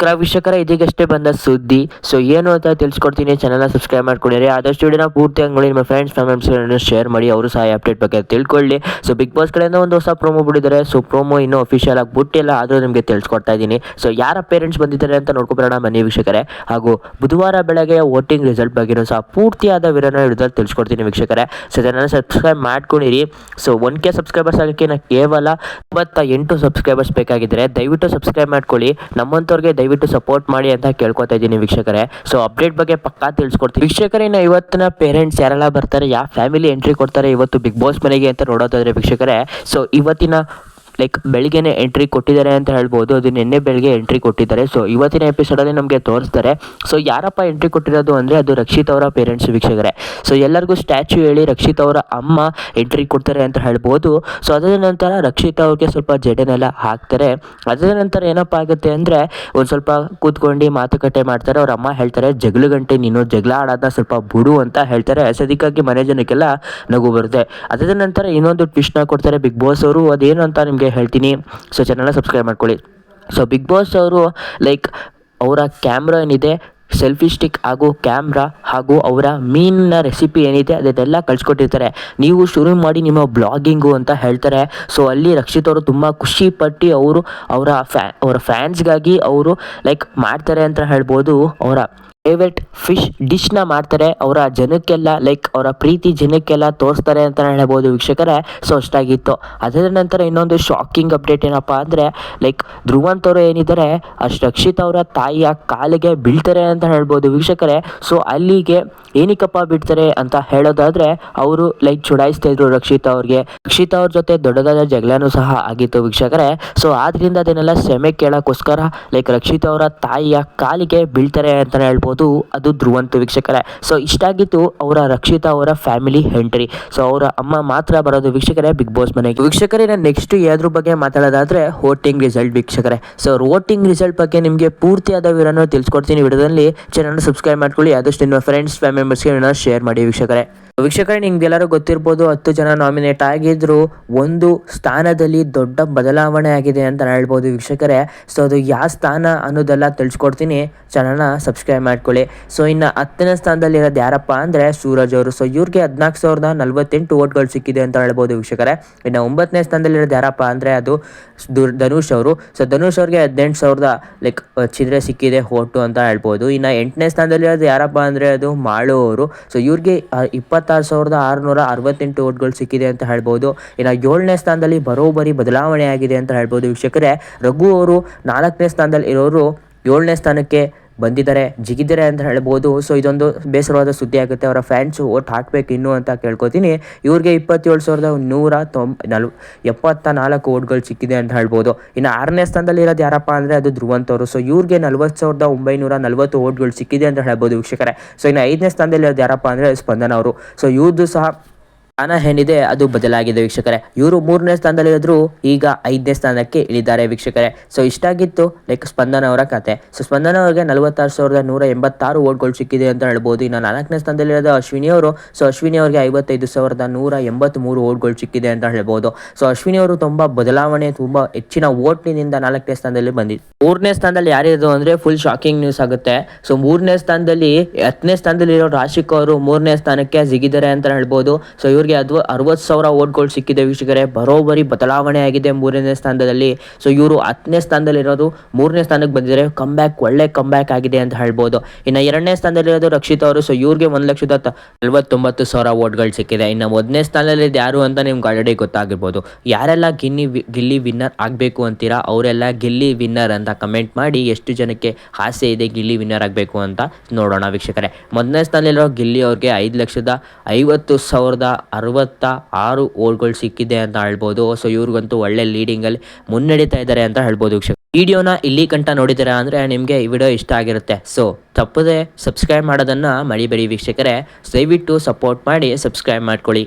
ನಮಸ್ಕಾರ ವೀಕ್ಷಕರೇ, ಇದೀಗಷ್ಟೇ ಬಂದ ಸುದ್ದಿ. ಸೊ ಏನು ಅಂತ ತಿಳಿಸ್ಕೊಡ್ತೀನಿ. ಚಾನಲ್ನ ಸಬ್ಸ್ಕ್ರೈಬ್ ಮಾಡ್ಕೊಂಡಿರಿ. ಆದಷ್ಟು ವಿಡಿಯೋನ ಪೂರ್ತಿಯಾಗಿ ನೋಡಿ ನಿಮ್ಮ ಫ್ರೆಂಡ್ಸ್ ಫ್ಯಾಮಿಲಿಸ್ಗಳನ್ನು ಶೇರ್ ಮಾಡಿ, ಅವರು ಸಹ ಅಪ್ಡೇಟ್ ಬಗ್ಗೆ ತಿಳ್ಕೊಳ್ಳಿ. ಸೊ ಬಿಗ್ ಬಾಸ್ ಕಡೆಯಿಂದ ಒಂದು ಹೊಸ ಪ್ರೋಮೋ ಬಿಟ್ಟಿದ್ದಾರೆ. ಸೊ ಪ್ರೋಮೋ ಇನ್ನೂ ಅಫಿಷಿಯಲ್ ಆಗಿ ಬಿಟ್ಟಿಲ್ಲ, ಆದರೂ ನಿಮಗೆ ತಿಳಿಸ್ಕೊಡ್ತಾ ಇದ್ದೀನಿ. ಸೊ ಯಾರ ಪೇರೆಂಟ್ಸ್ ಬಂದಿದ್ದಾರೆ ಅಂತ ನೋಡ್ಕೊಬರೋಣ ಬನ್ನಿ ವೀಕ್ಷಕರೇ. ಹಾಗೂ ಬುಧವಾರ ಬೆಳಗ್ಗೆ ವೋಟಿಂಗ್ ರಿಸಲ್ಟ್ ಬಗ್ಗೆನೂ ಸಹ ಪೂರ್ತಿಯಾದ ವಿವರನ ಹಿಡಿದಲ್ಲಿ ತಿಳಿಸ್ಕೊಡ್ತೀನಿ ವೀಕ್ಷಕರೇ. ಸೊ ಚಾನಲ್ನ ಸಬ್ಸ್ಕ್ರೈಬ್ ಮಾಡ್ಕೊಂಡಿರಿ. ಸೊ 1K ಸಬ್ಸ್ಕ್ರೈಬರ್ಸ್ ಆಗೋಕ್ಕೆ ಕೇವಲ 98 ಸಬ್ಸ್ಕ್ರೈಬರ್ಸ್ ಬೇಕಾಗಿದ್ದಾರೆ. ದಯವಿಟ್ಟು ಸಬ್ಸ್ಕ್ರೈಬ್ ಮಾಡ್ಕೊಳ್ಳಿ. ನಮ್ಮಂತವ್ರಿಗೆ ದಯವಿಟ್ಟು ಸಪೋರ್ಟ್ ಮಾಡಿ ಅಂತ ಕೇಳ್ಕೊತಾ ಇದ್ದೀನಿ ವೀಕ್ಷಕರೇ. ಸೊ ಅಪ್ಡೇಟ್ ಬಗ್ಗೆ ಪಕ್ಕಾ ತಿಳಿಸ್ಕೊಡ್ತೀನಿ ವೀಕ್ಷಕರೇ. ಇನ್ನು ಇವತ್ತಿನ ಪೇರೆಂಟ್ಸ್ ಯಾರೆಲ್ಲ ಬರ್ತಾರೆ, ಯಾವ ಫ್ಯಾಮಿಲಿ ಎಂಟ್ರಿ ಕೊಡ್ತಾರೆ ಇವತ್ತು ಬಿಗ್ ಬಾಸ್ ಮನೆಗೆ ಅಂತ ನೋಡೋದಾದ್ರೆ ವೀಕ್ಷಕರೇ, ಸೊ ಇವತ್ತಿನ ಬೆಳಿಗ್ಗೆನೆ ಎಂಟ್ರಿ ಕೊಟ್ಟಿದ್ದಾರೆ ಅಂತ ಹೇಳ್ಬೋದು. ಅದು ನಿನ್ನೆ ಬೆಳಿಗ್ಗೆ ಎಂಟ್ರಿ ಕೊಟ್ಟಿದ್ದಾರೆ. ಸೊ ಇವತ್ತಿನ ಎಪಿಸೋಡಲ್ಲಿ ನಮಗೆ ತೋರಿಸ್ತಾರೆ. ಸೊ ಯಾರಪ್ಪ ಎಂಟ್ರಿ ಕೊಟ್ಟಿರೋದು ಅಂದರೆ ಅದು ರಕ್ಷಿತ್ ಅವರ ಪೇರೆಂಟ್ಸ್ ವೀಕ್ಷಕರೇ. ಸೊ ಎಲ್ಲರಿಗೂ ಸ್ಟ್ಯಾಚ್ಯೂ ಹೇಳಿ ರಕ್ಷಿತ್ ಅವರ ಅಮ್ಮ ಎಂಟ್ರಿ ಕೊಡ್ತಾರೆ ಅಂತ ಹೇಳ್ಬೋದು. ಸೊ ಅದರ ನಂತರ ರಕ್ಷಿತ್ ಅವ್ರಿಗೆ ಸ್ವಲ್ಪ ಜಡೆನೆಲ್ಲ ಹಾಕ್ತಾರೆ. ಅದರ ನಂತರ ಏನಪ್ಪ ಆಗುತ್ತೆ ಅಂದರೆ ಒಂದು ಸ್ವಲ್ಪ ಕೂತ್ಕೊಂಡು ಮಾತುಕತೆ ಮಾಡ್ತಾರೆ. ಅವ್ರ ಅಮ್ಮ ಹೇಳ್ತಾರೆ, ಜಗಳ ಗಂಟೆ ನೀನು ಜಗಳ ಆಡೋದನ್ನ ಸ್ವಲ್ಪ ಬಿಡು ಅಂತ ಹೇಳ್ತಾರೆ. ಸದ್ಯಕ್ಕಾಗಿ ಮನೆ ಜನಕ್ಕೆಲ್ಲ ನಗು ಬರುತ್ತೆ. ಅದರ ನಂತರ ಇನ್ನೊಂದು ಟ್ವಿಸ್ಟ್ನ ಕೊಡ್ತಾರೆ ಬಿಗ್ ಬಾಸ್ ಅವರು. ಅದೇನು ಅಂತ ನಿಮಗೆ ಹೇಳ್ತೀನಿ. ಸೊ ಚಾನಲ್ನ ಸಬ್ಸ್ಕ್ರೈಬ್ ಮಾಡ್ಕೊಳ್ಳಿ. ಸೊ ಬಿಗ್ ಬಾಸ್ ಅವರು ಅವರ ಕ್ಯಾಮ್ರಾ ಏನಿದೆ, ಸೆಲ್ಫಿ ಸ್ಟಿಕ್ ಹಾಗೂ ಕ್ಯಾಮ್ರಾ ಹಾಗೂ ಅವರ ಮೀನಿನ ರೆಸಿಪಿ ಏನಿದೆ ಅದನ್ನೆಲ್ಲ ಕಳಿಸ್ಕೊಟ್ಟಿರ್ತಾರೆ. ನೀವು ಶುರು ಮಾಡಿ ನಿಮ್ಮ ಬ್ಲಾಗಿಂಗು ಅಂತ ಹೇಳ್ತಾರೆ. ಸೊ ಅಲ್ಲಿ ರಕ್ಷಿತ್ ಅವರು ತುಂಬ ಖುಷಿ ಪಟ್ಟು ಅವರ ಫ್ಯಾನ್ಸ್ಗಾಗಿ ಅವರು ಮಾಡ್ತಾರೆ ಅಂತ ಹೇಳ್ಬೋದು. ಅವರ ಫೇವ್ರೆಟ್ ಫಿಶ್ ಡಿಶ್ನ ಮಾಡ್ತಾರೆ. ಅವರ ಜನಕ್ಕೆಲ್ಲ ಅವರ ಪ್ರೀತಿ ಜನಕ್ಕೆಲ್ಲ ತೋರಿಸ್ತಾರೆ ಅಂತ ಹೇಳ್ಬೋದು ವೀಕ್ಷಕರೇ. ಸೊ ಅಷ್ಟಾಗಿತ್ತು. ಅದರ ನಂತರ ಇನ್ನೊಂದು ಶಾಕಿಂಗ್ ಅಪ್ಡೇಟ್ ಏನಪ್ಪ ಅಂದರೆ ಧ್ರುವಂತ್ ಅವರು ಏನಿದ್ದಾರೆ ರಕ್ಷಿತ್ ಅವರ ತಾಯಿಯ ಕಾಲಿಗೆ ಬೀಳ್ತಾರೆ ಅಂತ ಹೇಳ್ಬೋದು ವೀಕ್ಷಕರೇ. ಸೊ ಅಲ್ಲಿಗೆ ಏನಕ್ಕಪ್ಪ ಬಿಡ್ತಾರೆ ಅಂತ ಹೇಳೋದಾದರೆ ಅವರು ಚುಡಾಯಿಸ್ತಾ ಇದ್ರು ರಕ್ಷಿತ್ ಅವ್ರ ಜೊತೆ ದೊಡ್ಡದಾದ ಜಗಳನೂ ಸಹ ಆಗಿತ್ತು ವೀಕ್ಷಕರೇ. ಸೊ ಆದ್ರಿಂದ ಅದನ್ನೆಲ್ಲ ಸೆಮೆ ಕೇಳೋಕ್ಕೋಸ್ಕರ ರಕ್ಷಿತ್ ಅವರ ತಾಯಿಯ ಕಾಲಿಗೆ ಬೀಳ್ತಾರೆ ಅಂತ ಹೇಳ್ಬೋದು. ಅದು ಧ್ರುವಂತ್ ವೀಕ್ಷಕರೇ. ಸೊ ಇಷ್ಟಾಗಿತ್ತು ಅವರ ರಕ್ಷಿತಾ ಅವರ ಫ್ಯಾಮಿಲಿ ಎಂಟ್ರಿ. ಸೊ ಅವರ ಅಮ್ಮ ಮಾತ್ರ ಬರೋದು ವೀಕ್ಷಕರೇ ಬಿಗ್ ಬಾಸ್ ಮನೆಗೆ. ವೀಕ್ಷಕರೇ ನೆಕ್ಸ್ಟ್ ಯಾವ್ದ್ರ ಬಗ್ಗೆ ಮಾತಾಡೋದಾದ್ರೆ ವೋಟಿಂಗ್ ರಿಸಲ್ಟ್ ವೀಕ್ಷಕರೇ. ಸೊ ವೋಟಿಂಗ್ ರಿಸಲ್ಟ್ ಬಗ್ಗೆ ನಿಮಗೆ ಪೂರ್ತಿಯಾದ ವಿವರನ ತಿಳಿಸ್ಕೊಡ್ತೀನಿ ವಿಡಿಯೋದಲ್ಲಿ. ಚಾನಲ್ ಸಬ್ಸ್ಕ್ರೈಬ್ ಮಾಡ್ಕೊಳ್ಳಿ. ಆದಷ್ಟು ನಿಮ್ಮ ಫ್ರೆಂಡ್ಸ್ ಫ್ಯಾಮಿಲಿ ಮೆಂಬರ್ಸ್ಗೆ ಶೇರ್ ಮಾಡಿ ವೀಕ್ಷಕರೇ. ವೀಕ್ಷಕರೇ ನಿಮ್ಗೆಲ್ಲರೂ ಗೊತ್ತಿರ್ಬೋದು, 10 ಜನ ನಾಮಿನೇಟ್ ಆಗಿದ್ರು. ಒಂದು ಸ್ಥಾನದಲ್ಲಿ ದೊಡ್ಡ ಬದಲಾವಣೆ ಆಗಿದೆ ಅಂತ ಹೇಳ್ಬೋದು ವೀಕ್ಷಕರೇ. ಸೊ ಅದು ಯಾವ ಸ್ಥಾನ ಅನ್ನೋದೆಲ್ಲ ತಿಳಿಸ್ಕೊಡ್ತೀನಿ. ಚಾನಲ್ನ ಸಬ್ಸ್ಕ್ರೈಬ್ ಮಾಡ್ಕೊಳ್ಳಿ. ಸೊ ಇನ್ನು 10ನೇ ಸ್ಥಾನದಲ್ಲಿ ಇರೋದು ಯಾರಪ್ಪ ಅಂದರೆ ಸೂರಜ್ ಅವರು. ಸೊ ಇವ್ರಿಗೆ 14,048 ಓಟ್ಗಳು ಸಿಕ್ಕಿದೆ ಅಂತ ಹೇಳ್ಬೋದು ವೀಕ್ಷಕರೇ. ಇನ್ನು 9ನೇ ಸ್ಥಾನದಲ್ಲಿ ಇರೋದು ಯಾರಪ್ಪ ಅಂದರೆ ಅದು ಧನುಷ್ ಅವರು. ಸೊ ಧನುಷ್ ಅವ್ರಿಗೆ 18,000 ಚಿಲ್ಲರೆ ಸಿಕ್ಕಿದೆ ಓಟು ಅಂತ ಹೇಳ್ಬೋದು. ಇನ್ನು 8ನೇ ಸ್ಥಾನದಲ್ಲಿ ಇರೋದು ಯಾರಪ್ಪ ಅಂದರೆ ಅದು ಮಾಳು ಅವರು. ಸೊ ಇವ್ರಿಗೆ 26,668 ಓಟ್ಗಳು ಸಿಕ್ಕಿದೆ ಅಂತ ಹೇಳ್ಬೋದು. ಇನ್ನು 7ನೇ ಸ್ಥಾನದಲ್ಲಿ ಬರೋಬ್ಬರಿ ಬದಲಾವಣೆ ಆಗಿದೆ ಅಂತ ಹೇಳ್ಬೋದು ವೀಕ್ಷಕರೇ. ರಘು ಅವರು 4ನೇ ಸ್ಥಾನದಲ್ಲಿ ಇರೋರು 7ನೇ ಸ್ಥಾನಕ್ಕೆ ಜಿಗಿದ್ದಾರೆ ಅಂತ ಹೇಳ್ಬೋದು. ಸೊ ಇದೊಂದು ಬೇಸರವಾದ ಸುದ್ದಿ ಆಗುತ್ತೆ. ಅವರ ಫ್ಯಾನ್ಸ್ ಓಟ್ ಹಾಕ್ಬೇಕು ಇನ್ನು ಅಂತ ಕೇಳ್ಕೊತೀನಿ. ಇವ್ರಿಗೆ 27,174 ಓಟ್ಗಳು ಸಿಕ್ಕಿದೆ ಅಂತ ಹೇಳ್ಬೋದು. ಇನ್ನು 6ನೇ ಸ್ಥಾನದಲ್ಲಿ ಇರೋದು ಯಾರಪ್ಪ ಅಂದರೆ ಅದು ಧ್ರುವಂತ್ ಅವರು. ಸೊ ಇವ್ರಿಗೆ 40,940 ಓಟ್ಗಳು ಸಿಕ್ಕಿದೆ ಅಂತ ಹೇಳ್ಬೋದು ವೀಕ್ಷಕರೇ. ಸೊ ಇನ್ನು 5ನೇ ಸ್ಥಾನದಲ್ಲಿ ಇರೋದು ಯಾರಪ್ಪ ಅಂದರೆ ಸ್ಪಂದನ ಅವರು. ಸೊ ಇವ್ರದ್ದು ಸಹ ಸ್ಥಾನ ಏನಿದೆ ಅದು ಬದಲಾಗಿದೆ ವೀಕ್ಷಕರೇ. ಇವರು 3ನೇ ಸ್ಥಾನದಲ್ಲಿ ಇದ್ರು, ಈಗ 5ನೇ ಸ್ಥಾನಕ್ಕೆ ಇಳಿದ್ದಾರೆ ವೀಕ್ಷಕರೇ. ಸೊ ಇಷ್ಟಾಗಿತ್ತು ಸ್ಪಂದನ ಅವರ ಕತೆ. ಸೊ ಸ್ಪಂದನ ಅವರಿಗೆ 46,186 ಓಟ್ಗಳು ಸಿಕ್ಕಿದೆ ಅಂತ ಹೇಳ್ಬೋದು. ಇನ್ನು 4ನೇ ಸ್ಥಾನದಲ್ಲಿರೋದು ಅಶ್ವಿನಿ ಅವರು. ಸೊ ಅಶ್ವಿನಿ ಅವರಿಗೆ 55,183 ಓಟ್ಗಳು ಸಿಕ್ಕಿದೆ ಅಂತ ಹೇಳ್ಬೋದು. ಸೊ ಅಶ್ವಿನಿ ಅವರು ತುಂಬಾ ಬದಲಾವಣೆ, ತುಂಬಾ ಹೆಚ್ಚಿನ ಓಟ್ನಿಂದ 4ನೇ ಸ್ಥಾನದಲ್ಲಿ ಬಂದಿದೆ. 3ನೇ ಸ್ಥಾನದಲ್ಲಿ ಯಾರಿರೋದು ಅಂದ್ರೆ ಫುಲ್ ಶಾಕಿಂಗ್ ನ್ಯೂಸ್ ಆಗುತ್ತೆ. ಸೊ 3ನೇ ಸ್ಥಾನದಲ್ಲಿ 10ನೇ ಸ್ಥಾನದಲ್ಲಿ ಇರೋ ರಾಶಿಕ್ ಅವರು 3ನೇ ಸ್ಥಾನಕ್ಕೆ ಜಿಗಿದ್ದಾರೆ ಅಂತ ಹೇಳ್ಬೋದು. ಸೊ ಇವ್ರಿಗೆ 60,000 ಓಟ್ಗಳು ಸಿಕ್ಕಿದೆ ವೀಕ್ಷಕರೇ. ಬರೋಬ್ಬರಿ ಬದಲಾವಣೆ ಆಗಿದೆ 3ನೇ ಸ್ಥಾನದಲ್ಲಿ. ಸೊ ಇವರು 10ನೇ ಸ್ಥಾನದಲ್ಲಿ ಇರೋದು 3ನೇ ಸ್ಥಾನಕ್ಕೆ ಬಂದಿದ್ದಾರೆ. ಒಳ್ಳೆ ಕಂಬ್ಯಾಕ್ ಆಗಿದೆ ಅಂತ ಹೇಳ್ಬೋದು. ಇನ್ನು 2ನೇ ಸ್ಥಾನದಲ್ಲಿ ಇರೋದು ರಕ್ಷಿತ್ ಅವರು. ಸೊ ಇವ್ರಿಗೆ 1,49,000 ಓಟ್ಗಳು ಸಿಕ್ಕಿದೆ. ಇನ್ನು 1ನೇ ಸ್ಥಾನದಲ್ಲಿ ಯಾರು ಅಂತ ನಿಮ್ಗೆ ಆಲ್ರೆಡಿ ಗೊತ್ತಾಗಿರ್ಬೋದು. ಯಾರೆಲ್ಲ ಗಿಲ್ಲಿ ವಿನ್ನರ್ ಆಗಬೇಕು ಅಂತೀರಾ ಅವರೆಲ್ಲ ಗಿಲ್ಲಿ ವಿನ್ನರ್ ಅಂತ ಕಮೆಂಟ್ ಮಾಡಿ. ಎಷ್ಟು ಜನಕ್ಕೆ ಆಸೆ ಇದೆ ಗಿಲ್ಲಿ ವಿನ್ನರ್ ಆಗಬೇಕು ಅಂತ ನೋಡೋಣ ವೀಕ್ಷಕರೇ. 1ನೇ ಸ್ಥಾನದಲ್ಲಿರೋ ಗಿಲ್ಲಿ ಅವ್ರಿಗೆ 5,50,66 ಓಟ್ಗಳು ಸಿಕ್ಕಿದೆ ಅಂತ ಹೇಳ್ಬೋದು. ಸೊ ಇವ್ರಿಗಂತೂ ಒಳ್ಳೆ ಲೀಡಿಂಗಲ್ಲಿ ಮುನ್ನಡೀತಾ ಇದ್ದಾರೆ ಅಂತ ಹೇಳ್ಬೋದು ವೀಕ್ಷಕ. ವಿಡಿಯೋನ ಇಲ್ಲಿ ಗಂಟ ನೋಡಿದ್ದೀರಾ ಅಂದರೆ ನಿಮಗೆ ಈ ವಿಡಿಯೋ ಇಷ್ಟ ಆಗಿರುತ್ತೆ. ಸೊ ತಪ್ಪದೆ ಸಬ್ಸ್ಕ್ರೈಬ್ ಮಾಡೋದನ್ನು ಮರಿಬೇಡಿ ವೀಕ್ಷಕರೇ. ದಯವಿಟ್ಟು ಸಪೋರ್ಟ್ ಮಾಡಿ ಸಬ್ಸ್ಕ್ರೈಬ್ ಮಾಡ್ಕೊಳ್ಳಿ.